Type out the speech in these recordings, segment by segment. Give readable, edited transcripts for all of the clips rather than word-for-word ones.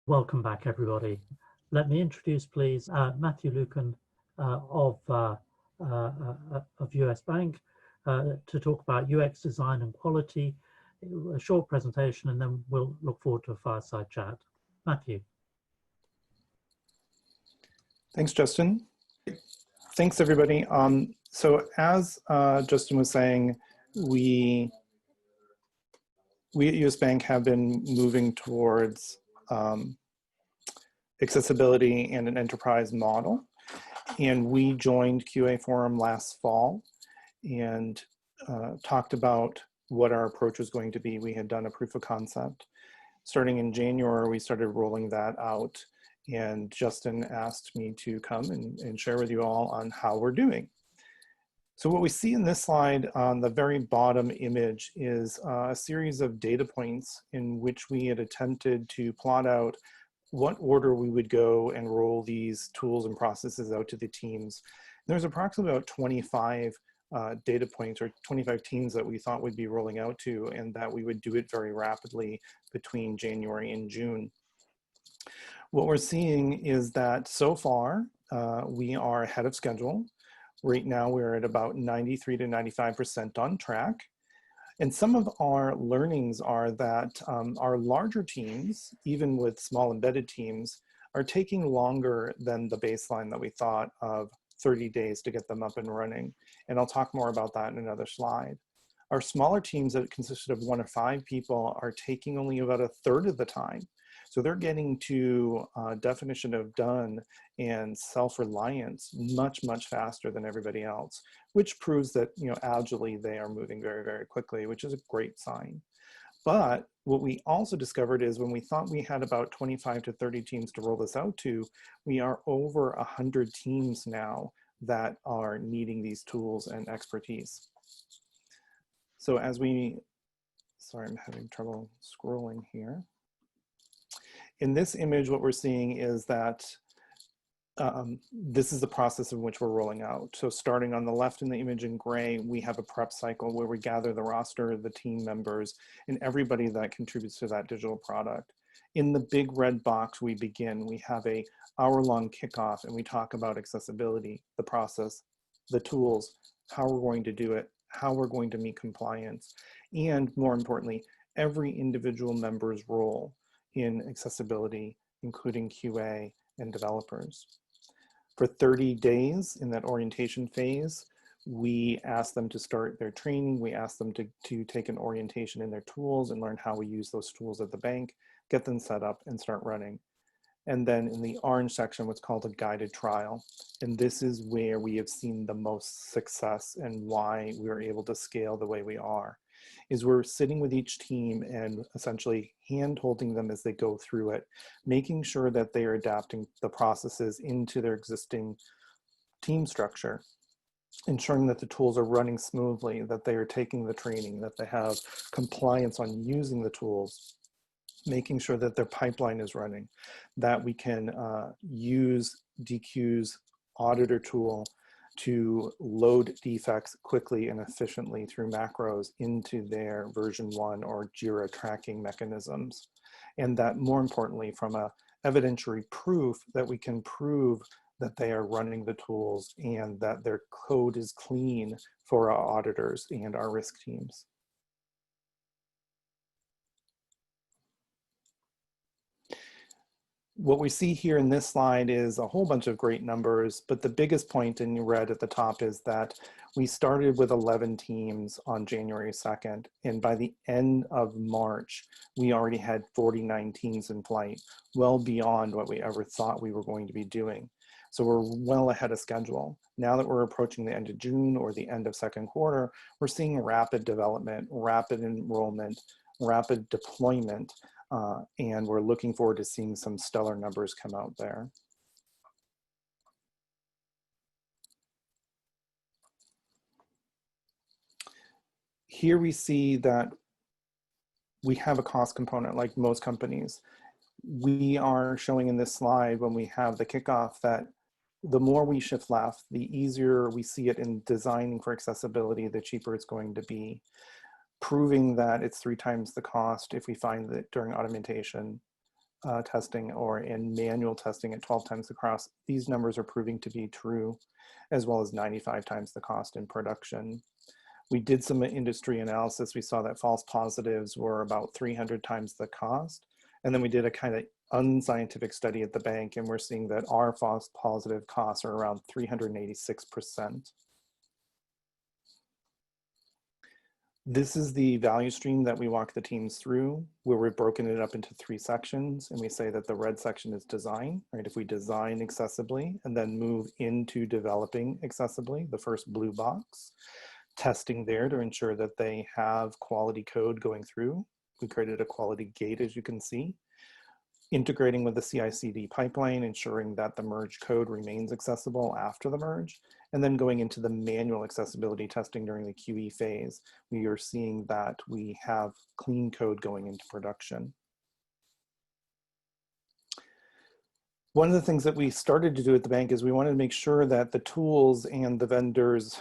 Welcome back, everybody. Let me introduce, please, Matthew Luken of US Bank to talk about UX design and quality, a short presentation, and then we'll look forward to a fireside chat. Matthew. Thanks, Justin. Thanks, everybody. So as Justin was saying, we at US Bank have been moving towards accessibility and an enterprise model. And we joined QA Forum last fall and talked about what our approach was going to be. We had done a proof of concept. Starting in January, we started rolling that out. And Justin asked me to come and share with you all on how we're doing. So what we see in this slide on the very bottom image is a series of data points in which we had attempted to plot out what order we would go and roll these tools and processes out to the teams. There's approximately about 25 data points or 25 teams that we thought we'd be rolling out to, and that we would do it very rapidly between January and June. What we're seeing is that so far, we are ahead of schedule. Right now, we're at about 93 to 95% on track. And some of our learnings are that our larger teams, even with small embedded teams, are taking longer than the baseline that we thought of 30 days to get them up and running. And I'll talk more about that in another slide. Our smaller teams that consisted of 1 to 5 people are taking only about a third of the time. So they're getting to definition of done and self-reliance much, much faster than everybody else, which proves that, agilely they are moving very, very quickly, which is a great sign. But what we also discovered is when we thought we had about 25 to 30 teams to roll this out to, we are over 100 teams now that are needing these tools and expertise. So as sorry, I'm having trouble scrolling here. In this image, what we're seeing is that this is the process in which we're rolling out. So starting on the left in the image in gray, we have a prep cycle where we gather the roster, the team members, and everybody that contributes to that digital product. In the big red box, we begin. We have a hour-long kickoff, and we talk about accessibility, the process, the tools, how we're going to do it, how we're going to meet compliance, and more importantly, every individual member's role in accessibility, including QA and developers. For 30 days in that orientation phase, we ask them to start their training. We ask them to take an orientation in their tools and learn how we use those tools at the bank, get them set up and start running. And then in the orange section, what's called a guided trial. And this is where we have seen the most success and why we're able to scale the way we are. Is we're sitting with each team and essentially hand-holding them as they go through it, making sure that they are adapting the processes into their existing team structure, ensuring that the tools are running smoothly, that they are taking the training, that they have compliance on using the tools, making sure that their pipeline is running, that we can use DQ's auditor tool to load defects quickly and efficiently through macros into their version 1 or JIRA tracking mechanisms. And that more importantly, from a evidentiary proof that we can prove that they are running the tools and that their code is clean for our auditors and our risk teams. What we see here in this slide is a whole bunch of great numbers, but the biggest point in red at the top is that we started with 11 teams on January 2nd, and by the end of March, we already had 49 teams in flight, well beyond what we ever thought we were going to be doing. So we're well ahead of schedule. Now that we're approaching the end of June or the end of second quarter, we're seeing rapid development, rapid enrollment, rapid deployment, and we're looking forward to seeing some stellar numbers come out there. Here we see that we have a cost component like most companies. We are showing in this slide when we have the kickoff that the more we shift left, the easier we see it in designing for accessibility, the cheaper it's going to be. Proving that it's 3 times the cost if we find that during automation, testing or in manual testing at 12 times the cost, these numbers are proving to be true, as well as 95 times the cost in production. We did some industry analysis. We saw that false positives were about 300 times the cost. And then we did a kind of unscientific study at the bank, and we're seeing that our false positive costs are around 386%. This is the value stream that we walk the teams through, where we've broken it up into 3 sections. And we say that the red section is design, right? If we design accessibly and then move into developing accessibly, the first blue box, testing there to ensure that they have quality code going through. We created a quality gate, as you can see. Integrating with the CI/CD pipeline, ensuring that the merge code remains accessible after the merge, and then going into the manual accessibility testing during the QE phase. We are seeing that we have clean code going into production. One of the things that we started to do at the bank is we wanted to make sure that the tools and the vendors'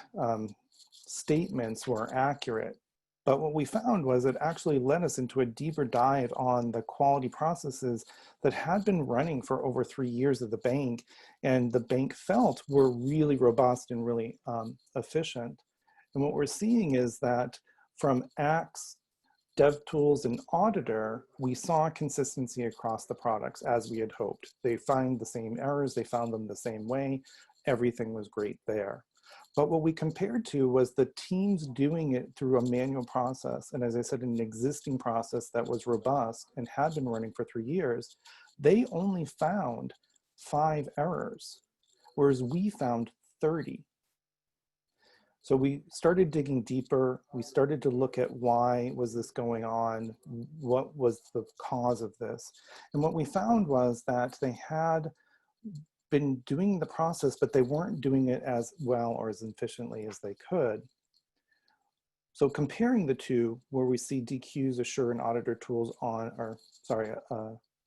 statements were accurate. But what we found was it actually led us into a deeper dive on the quality processes that had been running for over 3 years at the bank, and the bank felt were really robust and really efficient. And what we're seeing is that from Axe, DevTools, and Auditor, we saw consistency across the products as we had hoped. They find the same errors, they found them the same way, everything was great there. But what we compared to was the teams doing it through a manual process. And as I said, an existing process that was robust and had been running for 3 years, they only found 5 errors, whereas we found 30. So we started digging deeper. We started to look at why was this going on? What was the cause of this? And what we found was that they had been doing the process, but they weren't doing it as well or as efficiently as they could. So comparing the two, where we see DQs, Assure, and Auditor tools on, or sorry,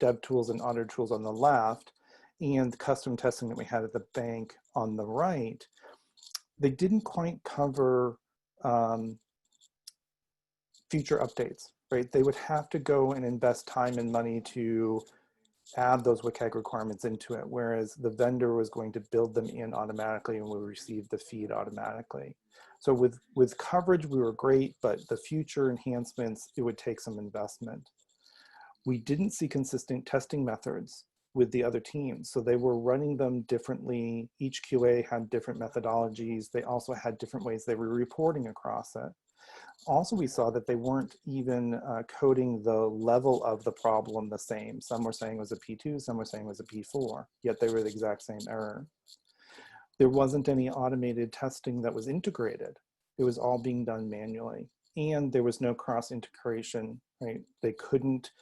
Dev tools and Auditor tools on the left, and custom testing that we had at the bank on the right, they didn't quite cover future updates, right? They would have to go and invest time and money to add those WCAG requirements into it, whereas the vendor was going to build them in automatically and would receive the feed automatically. So with coverage, we were great, but the future enhancements, it would take some investment. We didn't see consistent testing methods with the other teams. So they were running them differently. Each QA had different methodologies. They also had different ways they were reporting across it. Also, we saw that they weren't even coding the level of the problem the same. Some were saying it was a P2, some were saying it was a P4, yet they were the exact same error. There wasn't any automated testing that was integrated. It was all being done manually. And there was no cross-integration, right? They couldn't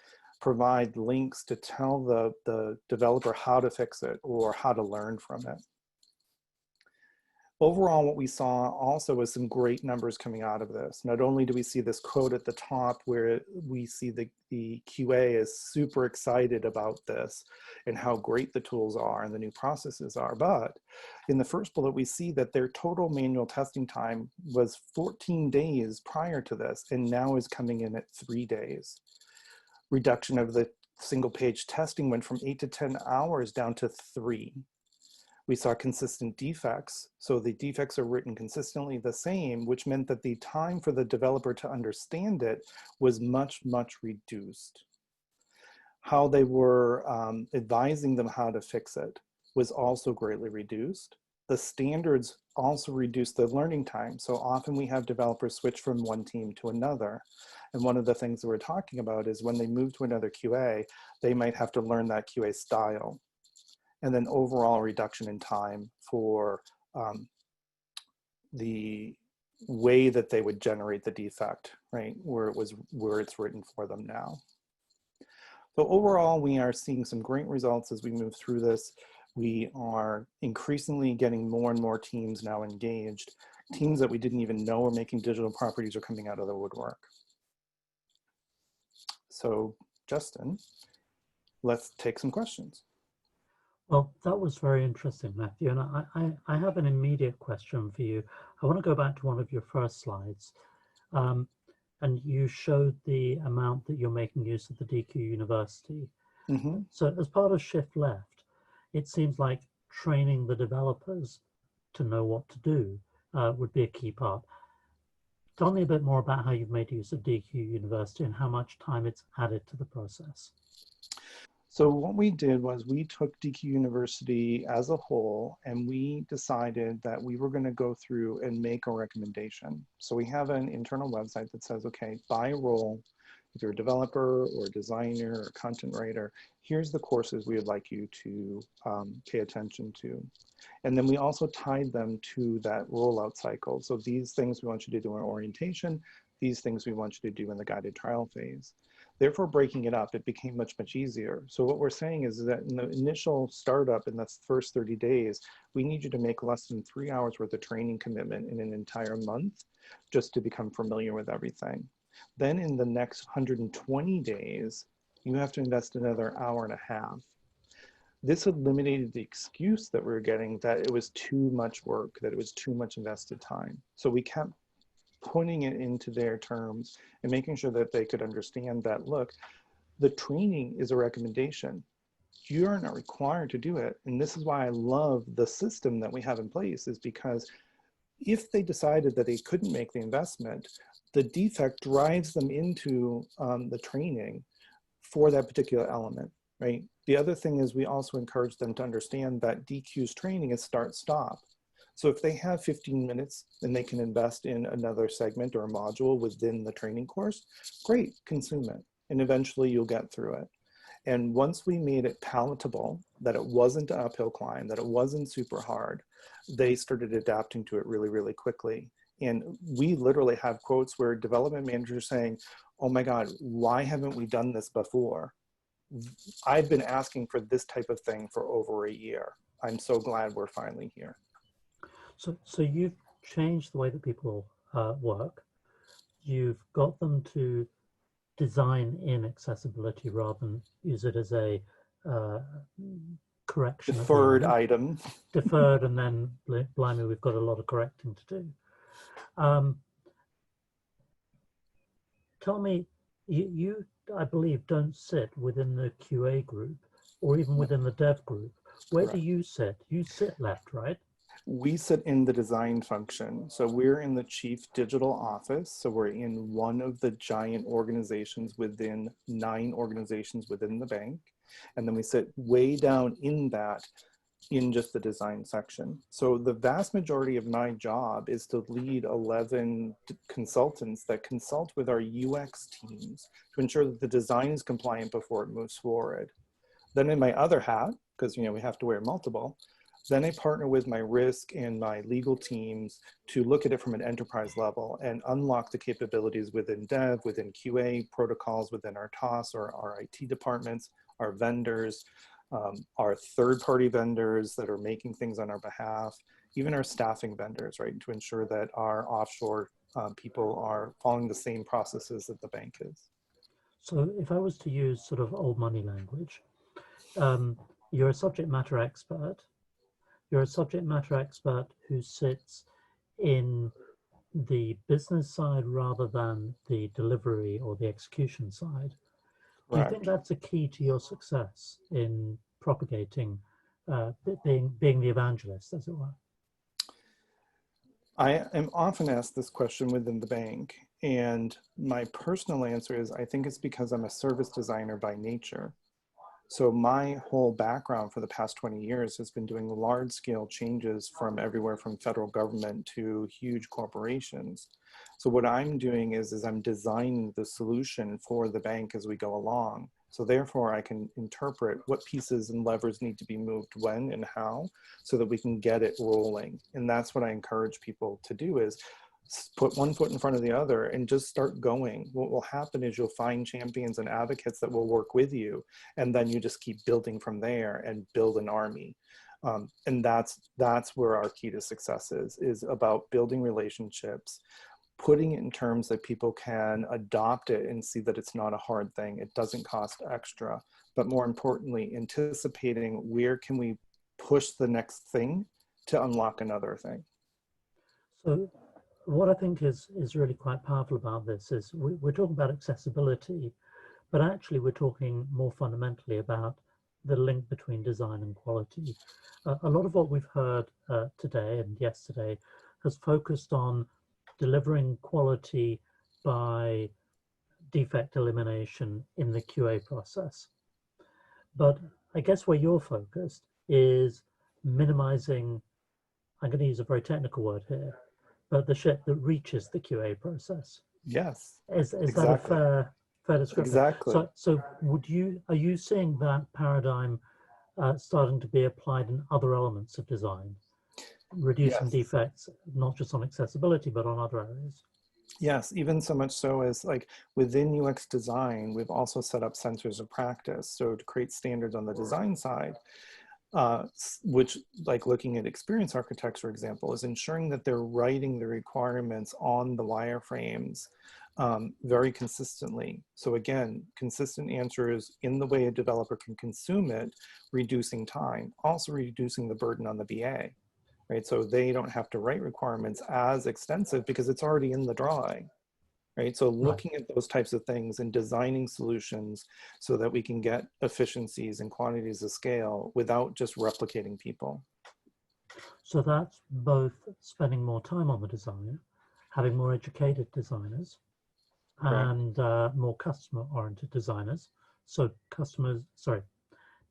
provide links to tell the developer how to fix it or how to learn from it. Overall, what we saw also was some great numbers coming out of this. Not only do we see this quote at the top where we see the QA is super excited about this and how great the tools are and the new processes are, but in the first bullet, we see that their total manual testing time was 14 days prior to this and now is coming in at 3 days. Reduction of the single page testing went from 8 to 10 hours down to 3. We saw consistent defects. So the defects are written consistently the same, which meant that the time for the developer to understand it was much, much reduced. How they were advising them how to fix it was also greatly reduced. The standards also reduced the learning time. So often we have developers switch from one team to another. And one of the things that we're talking about is when they move to another QA, they might have to learn that QA style. And then overall reduction in time for the way that they would generate the defect, right? Where it's written for them now. So overall, we are seeing some great results as we move through this. We are increasingly getting more and more teams now engaged. Teams that we didn't even know were making digital properties are coming out of the woodwork. So Justin, let's take some questions. Well, that was very interesting, Matthew. And I have an immediate question for you. I want to go back to one of your first slides. And you showed the amount that you're making use of the DQ University. Mm-hmm. So as part of shift left, it seems like training the developers to know what to do would be a key part. Tell me a bit more about how you've made use of DQ University and how much time it's added to the process. So what we did was we took DQ University as a whole, and we decided that we were going to go through and make a recommendation. So we have an internal website that says, okay, by role, if you're a developer or a designer or a content writer, here's the courses we would like you to pay attention to. And then we also tied them to that rollout cycle. So these things we want you to do in orientation, these things we want you to do in the guided trial phase. Therefore, breaking it up, it became much, much easier. So what we're saying is that in the initial startup, in the first 30 days, we need you to make less than 3 hours worth of training commitment in an entire month just to become familiar with everything. Then in the next 120 days, you have to invest another hour and a half. This eliminated the excuse that we were getting that it was too much work, that it was too much invested time. So we kept putting it into their terms and making sure that they could understand that, look, the training is a recommendation. You are not required to do it. And this is why I love the system that we have in place, is because if they decided that they couldn't make the investment, the defect drives them into the training for that particular element, right? The other thing is we also encourage them to understand that DQ's training is start-stop. So if they have 15 minutes and they can invest in another segment or a module within the training course, great, consume it. And eventually you'll get through it. And once we made it palatable, that it wasn't an uphill climb, that it wasn't super hard, they started adapting to it really, really quickly. And we literally have quotes where development managers are saying, oh my God, why haven't we done this before? I've been asking for this type of thing for over a year. I'm so glad we're finally here. So you've changed the way that people work. You've got them to design in accessibility rather than use it as a correction. Deferred item. Deferred, and then blimey, we've got a lot of correcting to do. Tell me, you, I believe, don't sit within the QA group or even within the dev group. Where do you sit? You sit left, right? We sit in the design function. So we're in the chief digital office. So we're in one of the giant organizations within 9 organizations within the bank. And then we sit way down in that in just the design section. So the vast majority of my job is to lead 11 consultants that consult with our UX teams to ensure that the design is compliant before it moves forward. Then in my other hat, because we have to wear multiple, then I partner with my risk and my legal teams to look at it from an enterprise level and unlock the capabilities within dev, within QA, protocols within our TOS or our IT departments, our vendors, our third-party vendors that are making things on our behalf, even our staffing vendors, right, to ensure that our offshore people are following the same processes that the bank is. So if I was to use sort of old money language, you're a subject matter expert. You're a subject matter expert who sits in the business side rather than the delivery or the execution side. Do you think that's a key to your success in propagating, being the evangelist, as it were? I am often asked this question within the bank, and my personal answer is I think it's because I'm a service designer by nature. So my whole background for the past 20 years has been doing large scale changes from everywhere from federal government to huge corporations. So what I'm doing is I'm designing the solution for the bank as we go along. So therefore I can interpret what pieces and levers need to be moved when and how so that we can get it rolling. And that's what I encourage people to do, is put one foot in front of the other and just start going. What will happen is you'll find champions and advocates that will work with you, and then you just keep building from there and build an army. And that's where our key to success is about building relationships, putting it in terms that people can adopt it and see that it's not a hard thing. It doesn't cost extra, but more importantly, anticipating where can we push the next thing to unlock another thing. So what I think is really quite powerful about this is we're talking about accessibility, but actually we're talking more fundamentally about the link between design and quality. A lot of what we've heard today and yesterday has focused on delivering quality by defect elimination in the QA process. But I guess where you're focused is minimizing, I'm going to use a very technical word here, but the shit that reaches the QA process. Yes. Is Exactly. that a fair description? Exactly. So are you seeing that paradigm starting to be applied in other elements of design, reducing Yes. defects, not just on accessibility, but on other areas? Yes, even so much so as like within UX design, we've also set up centers of practice. So to create standards on the design side, which, like looking at experience architects, for example, is ensuring that they're writing the requirements on the wireframes very consistently. So again, consistent answers in the way a developer can consume it, reducing time, also reducing the burden on the BA. Right, so they don't have to write requirements as extensive because it's already in the drawing, right? So looking at those types of things and designing solutions so that we can get efficiencies and quantities of scale without just replicating people. So that's both spending more time on the design, having more educated designers, and more customer-oriented designers. So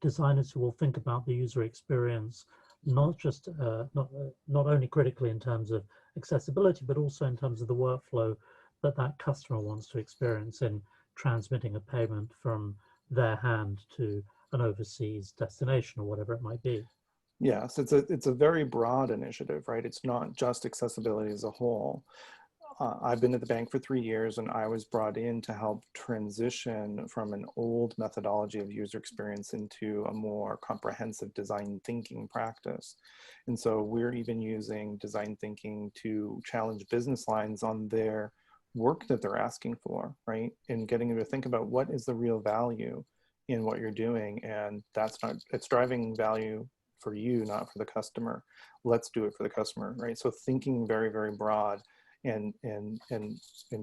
designers who will think about the user experience, not just not only critically in terms of accessibility, but also in terms of the workflow that customer wants to experience in transmitting a payment from their hand to an overseas destination or whatever it might be. Yes, it's a very broad initiative, right? It's not just accessibility as a whole. I've been at the bank for 3 years, and I was brought in to help transition from an old methodology of user experience into a more comprehensive design thinking practice. And so we're even using design thinking to challenge business lines on their work that they're asking for, right? And getting them to think about what is the real value in what you're doing. And it's driving value for you, not for the customer. Let's do it for the customer, right? So thinking very, very broad and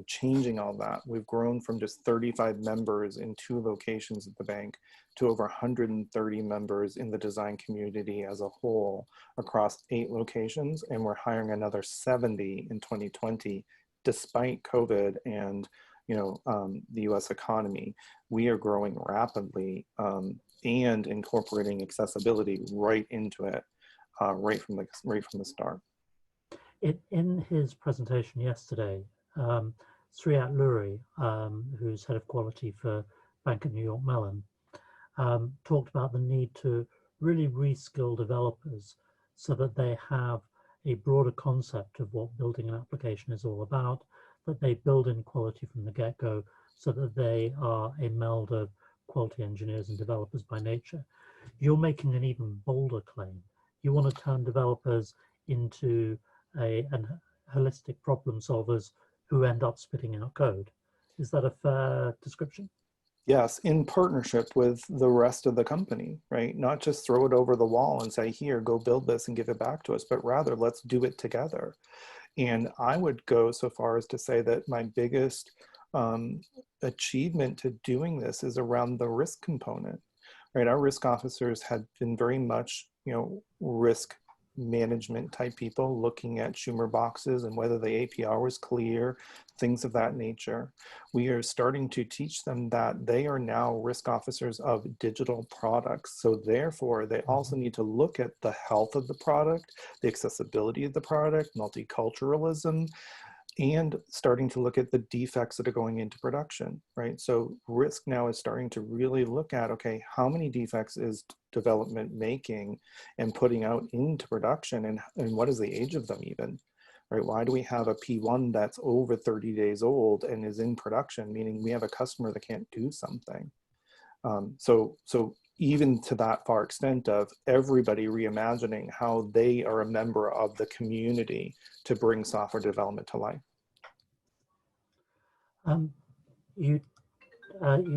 changing all that. We've grown from just 35 members in 2 locations at the bank to over 130 members in the design community as a whole across 8 locations. And we're hiring another 70 in 2020, despite COVID and the US economy. We are growing rapidly and incorporating accessibility right into it, right from the start. In his presentation yesterday, Sriyat Luri, who's head of quality for Bank of New York Mellon, talked about the need to really reskill developers so that they have a broader concept of what building an application is all about, that they build in quality from the get-go so that they are a meld of quality engineers and developers by nature. You're making an even bolder claim. You want to turn developers into holistic problem solvers who end up spitting out code. Is that a fair description? Yes, in partnership with the rest of the company, right? Not just throw it over the wall and say, here, go build this and give it back to us, but rather let's do it together. And I would go so far as to say that my biggest achievement to doing this is around the risk component, right? Our risk officers had been very much, risk management type people looking at Schumer boxes and whether the APR was clear, things of that nature. We are starting to teach them that they are now risk officers of digital products. So therefore, they also need to look at the health of the product, the accessibility of the product, multiculturalism, and starting to look at the defects that are going into production, right? So risk now is starting to really look at, okay, how many defects is development making and putting out into production, and what is the age of them even, right? Why do we have a P1 that's over 30 days old and is in production, meaning we have a customer that can't do something? So even to that far extent of everybody reimagining how they are a member of the community to bring software development to life. You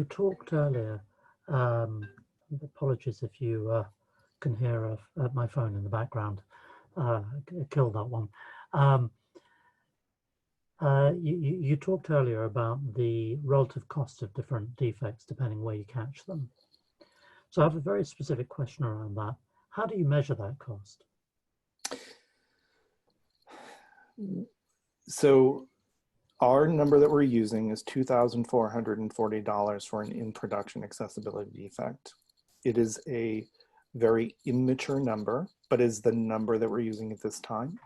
talked earlier, apologies if you can hear my phone in the background, kill that one. You talked earlier about the relative cost of different defects depending where you catch them. So I have a very specific question around that. How do you measure that cost? So our number that we're using is $2,440 for an in-production accessibility defect. It is a very immature number, but is the number that we're using at this time.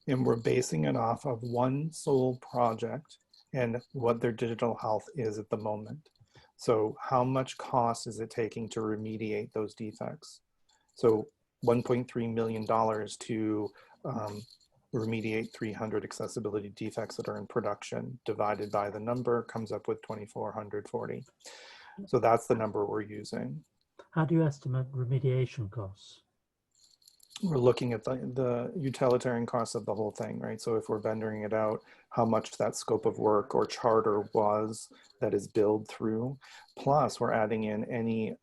And we're basing it off of one sole project and what their digital health is at the moment. So how much cost is it taking to remediate those defects? So $1.3 million to remediate 300 accessibility defects that are in production, divided by the number comes up with 2,440. So that's the number we're using. How do you estimate remediation costs? We're looking at the utilitarian costs of the whole thing, right? So if we're vendoring it out, how much that scope of work or charter was that is billed through. Plus we're adding in any,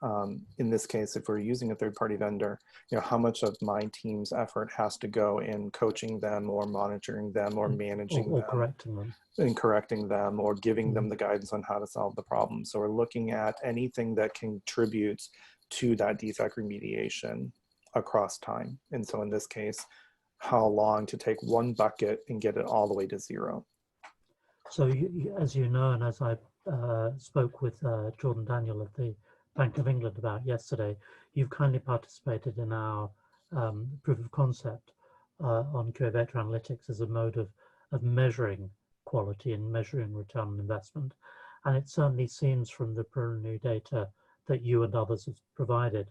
in this case, if we're using a third-party vendor, how much of my team's effort has to go in coaching them or monitoring them or managing or them. correcting them. And correcting them or giving them the guidance on how to solve the problem. So we're looking at anything that contributes to that defect remediation across time. And so in this case, how long to take one bucket and get it all the way to zero. So as you know, and as I spoke with Jordan Daniel of the Bank of England about yesterday, you've kindly participated in our proof of concept on QA vector analytics as a mode of measuring quality and measuring return on investment. And it certainly seems from the preliminary data that you and others have provided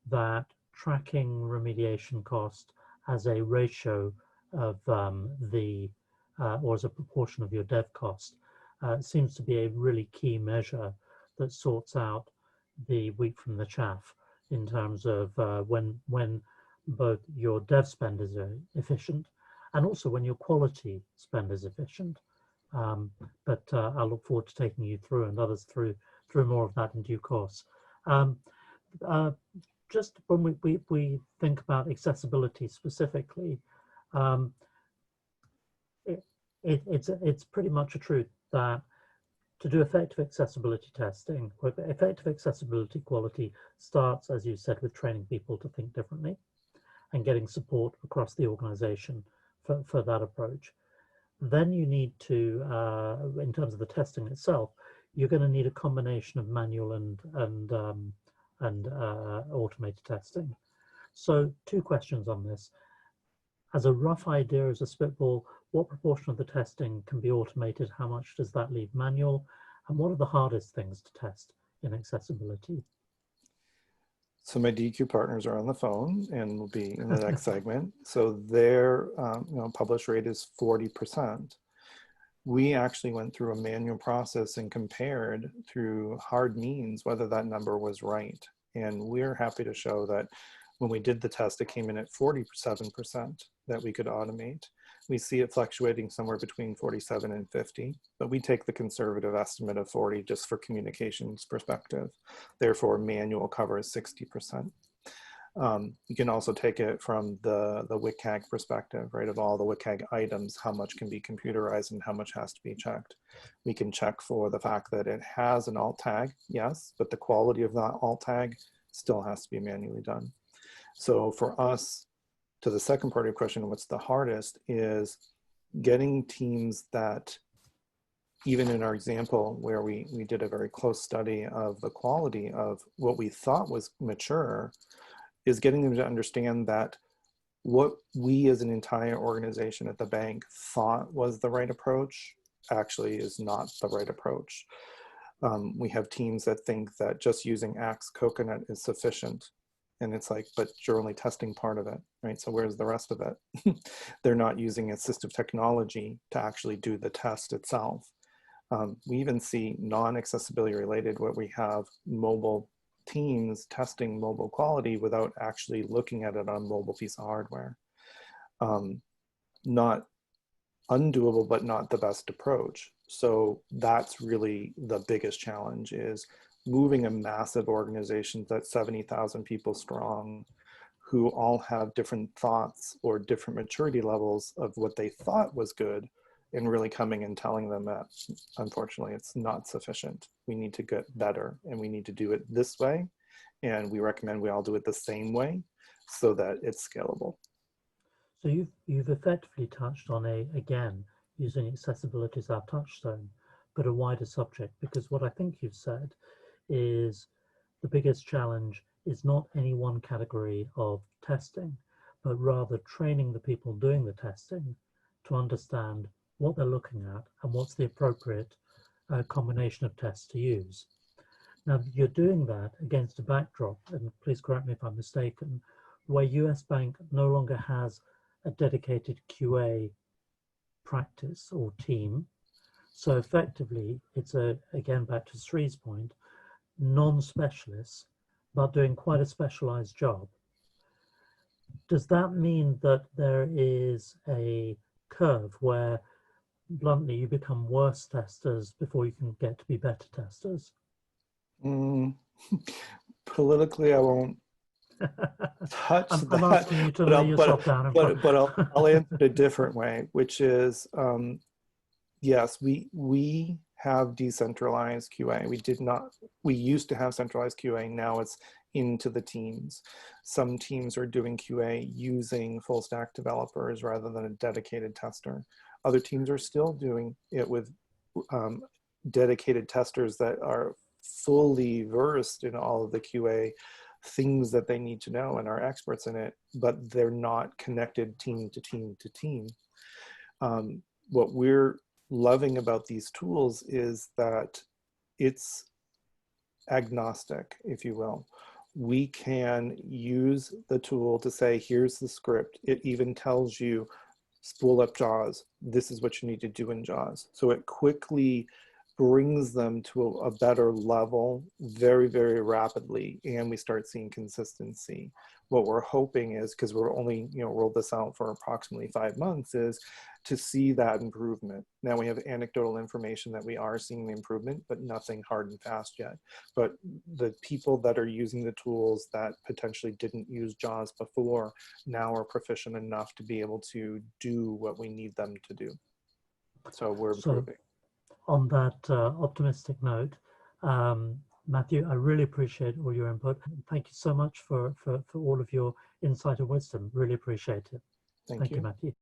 that tracking remediation cost as a ratio of or as a proportion of your dev cost seems to be a really key measure that sorts out the wheat from the chaff in terms of when both your dev spend is efficient and also when your quality spend is efficient. But I look forward to taking you through and others through more of that in due course. Just when we think about accessibility specifically, it's pretty much a truth that to do effective accessibility testing, effective accessibility quality starts, as you said, with training people to think differently and getting support across the organization for that approach. Then you need to, in terms of the testing itself, you're going to need a combination of manual and automated testing. So 2 questions on this. As a rough idea, as a spitball, what proportion of the testing can be automated? How much does that leave manual? And what are the hardest things to test in accessibility? So my DQ partners are on the phone and will be in the next segment. So their publish rate is 40%. We actually went through a manual process and compared through hard means whether that number was right. And we're happy to show that when we did the test, it came in at 47% that we could automate. We see it fluctuating somewhere between 47 and 50, but we take the conservative estimate of 40 just for communications perspective. Therefore, manual covers 60%. You can also take it from the WCAG perspective, right? Of all the WCAG items, how much can be computerized and how much has to be checked. We can check for the fact that it has an alt tag, yes, but the quality of that alt tag still has to be manually done. So for us, to the second part of your question, what's the hardest is getting teams that, even in our example where we did a very close study of the quality of what we thought was mature, is getting them to understand that what we as an entire organization at the bank thought was the right approach actually is not the right approach. We have teams that think that just using Axe Coconut is sufficient. And it's like, but you're only testing part of it, right? So where's the rest of it? They're not using assistive technology to actually do the test itself. We even see non-accessibility related where we have mobile teams testing mobile quality without actually looking at it on a mobile piece of hardware. Not undoable, but not the best approach. So that's really the biggest challenge, is moving a massive organization that's 70,000 people strong, who all have different thoughts or different maturity levels of what they thought was good, and really coming and telling them that unfortunately it's not sufficient. We need to get better and we need to do it this way. And we recommend we all do it the same way so that it's scalable. So you've effectively touched on again, using accessibility as our touchstone, but a wider subject, because what I think you've said is the biggest challenge is not any one category of testing, but rather training the people doing the testing to understand what they're looking at and what's the appropriate combination of tests to use. Now, you're doing that against a backdrop, and please correct me if I'm mistaken, where US Bank no longer has a dedicated QA practice or team. So effectively, it's again, back to Sri's point, non-specialists, but doing quite a specialized job. Does that mean that there is a curve where, bluntly, you become worse testers before you can get to be better testers? Politically, I won't touch that. I'm asking you to lay yourself down. But I'll answer it a different way, which is, yes, we have decentralized QA. We used to have centralized QA. Now it's into the teams. Some teams are doing QA using full stack developers rather than a dedicated tester. Other teams are still doing it with dedicated testers that are fully versed in all of the QA things that they need to know and are experts in it, but they're not connected team to team to team. What we're loving about these tools is that it's agnostic, if you will. We can use the tool to say, here's the script. It even tells you, spool up JAWS. This is what you need to do in JAWS. So it quickly brings them to a better level very, very rapidly, and we start seeing consistency. What we're hoping is, because we're only rolled this out for approximately 5 months, is to see that improvement. Now we have anecdotal information that we are seeing the improvement, but nothing hard and fast yet. But the people that are using the tools that potentially didn't use JAWS before now are proficient enough to be able to do what we need them to do. So we're improving. On that optimistic note, Matthew, I really appreciate all your input. Thank you so much for all of your insight and wisdom. Really appreciate it. Thank you, Matthew.